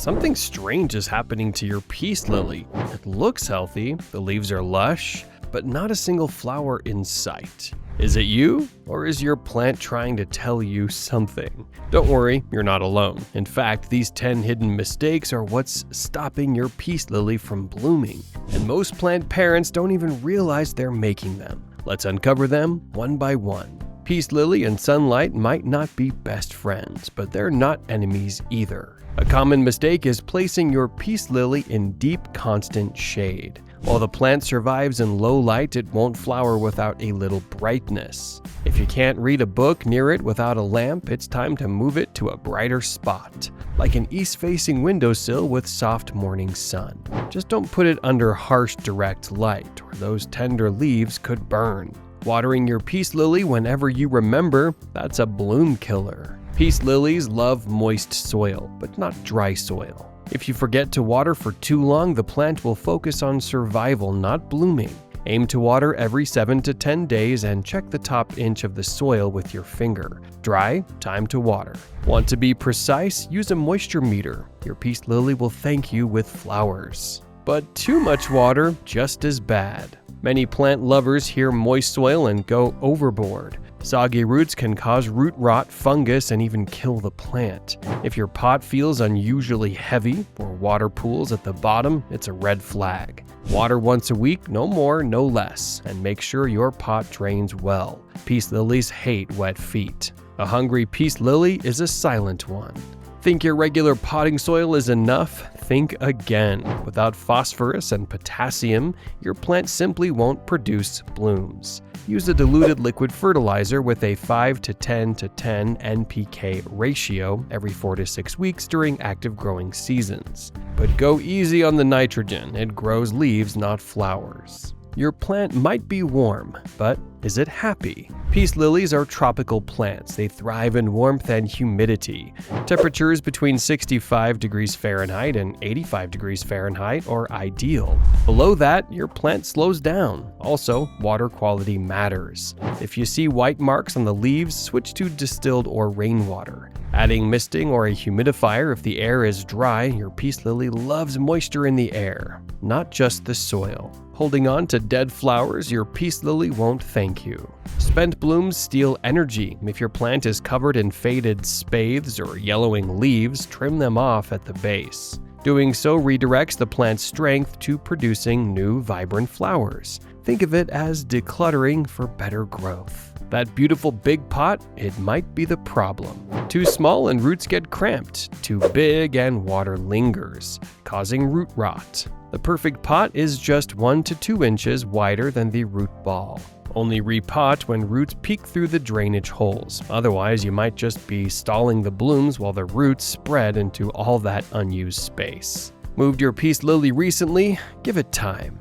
Something strange is happening to your peace lily. It looks healthy, the leaves are lush, but not a single flower in sight. Is it you, or is your plant trying to tell you something? Don't worry, you're not alone. In fact, these 10 hidden mistakes are what's stopping your peace lily from blooming. And most plant parents don't even realize they're making them. Let's uncover them one by one. Peace lily and sunlight might not be best friends, but they're not enemies either. A common mistake is placing your peace lily in deep, constant shade. While the plant survives in low light, it won't flower without a little brightness. If you can't read a book near it without a lamp, it's time to move it to a brighter spot, like an east-facing windowsill with soft morning sun. Just don't put it under harsh direct light, or those tender leaves could burn. Watering your peace lily whenever you remember, that's a bloom killer. Peace lilies love moist soil, but not dry soil. If you forget to water for too long, the plant will focus on survival, not blooming. Aim to water every 7 to 10 days and check the top inch of the soil with your finger. Dry, time to water. Want to be precise? Use a moisture meter. Your peace lily will thank you with flowers. But too much water, just as bad. Many plant lovers hear moist soil and go overboard. Soggy roots can cause root rot, fungus, and even kill the plant. If your pot feels unusually heavy or water pools at the bottom, it's a red flag. Water once a week, no more, no less, and make sure your pot drains well. Peace lilies hate wet feet. A hungry peace lily is a silent one. Think your regular potting soil is enough? Think again. Without phosphorus and potassium, your plant simply won't produce blooms. Use a diluted liquid fertilizer with a 5 to 10 to 10 NPK ratio every 4 to 6 weeks during active growing seasons. But go easy on the nitrogen. It grows leaves, not flowers. Your plant might be warm, but is it happy? Peace lilies are tropical plants. They thrive in warmth and humidity. Temperatures between 65 degrees Fahrenheit and 85 degrees Fahrenheit are ideal. Below that, your plant slows down. Also, water quality matters. If you see white marks on the leaves, switch to distilled or rainwater. Adding misting or a humidifier if the air is dry. Your peace lily loves moisture in the air, not just the soil. Holding on to dead flowers, your peace lily won't thank you. Spent blooms steal energy. If your plant is covered in faded spathes or yellowing leaves, trim them off at the base. Doing so redirects the plant's strength to producing new, vibrant flowers. Think of it as decluttering for better growth. That beautiful big pot, it might be the problem. Too small and roots get cramped. Too big and water lingers, causing root rot. The perfect pot is just 1 to 2 inches wider than the root ball. Only repot when roots peek through the drainage holes. Otherwise, you might just be stalling the blooms while the roots spread into all that unused space. Moved your peace lily recently? Give it time.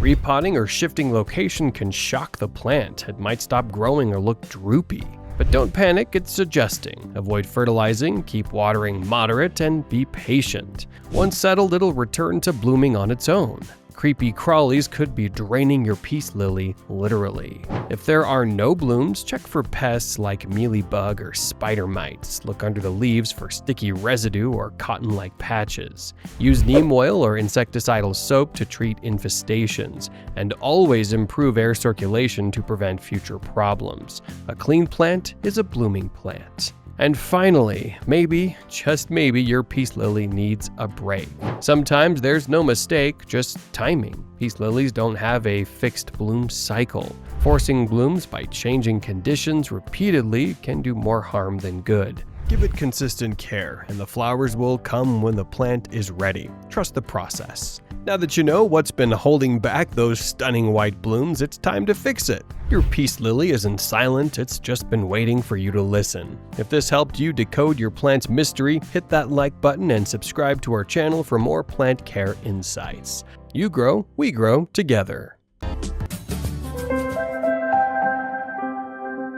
Repotting or shifting location can shock the plant. It might stop growing or look droopy. But don't panic, it's adjusting. Avoid fertilizing, keep watering moderate, and be patient. Once settled, it'll return to blooming on its own. Creepy crawlies could be draining your peace lily, literally. If there are no blooms, check for pests like mealybug or spider mites. Look under the leaves for sticky residue or cotton-like patches. Use neem oil or insecticidal soap to treat infestations, and always improve air circulation to prevent future problems. A clean plant is a blooming plant. And finally, maybe, just maybe, your peace lily needs a break. Sometimes there's no mistake, just timing. Peace lilies don't have a fixed bloom cycle. Forcing blooms by changing conditions repeatedly can do more harm than good. Give it consistent care, and the flowers will come when the plant is ready. Trust the process. Now that you know what's been holding back those stunning white blooms, it's time to fix it. Your peace lily isn't silent, it's just been waiting for you to listen. If this helped you decode your plant's mystery, hit that like button and subscribe to our channel for more plant care insights. You grow, we grow together.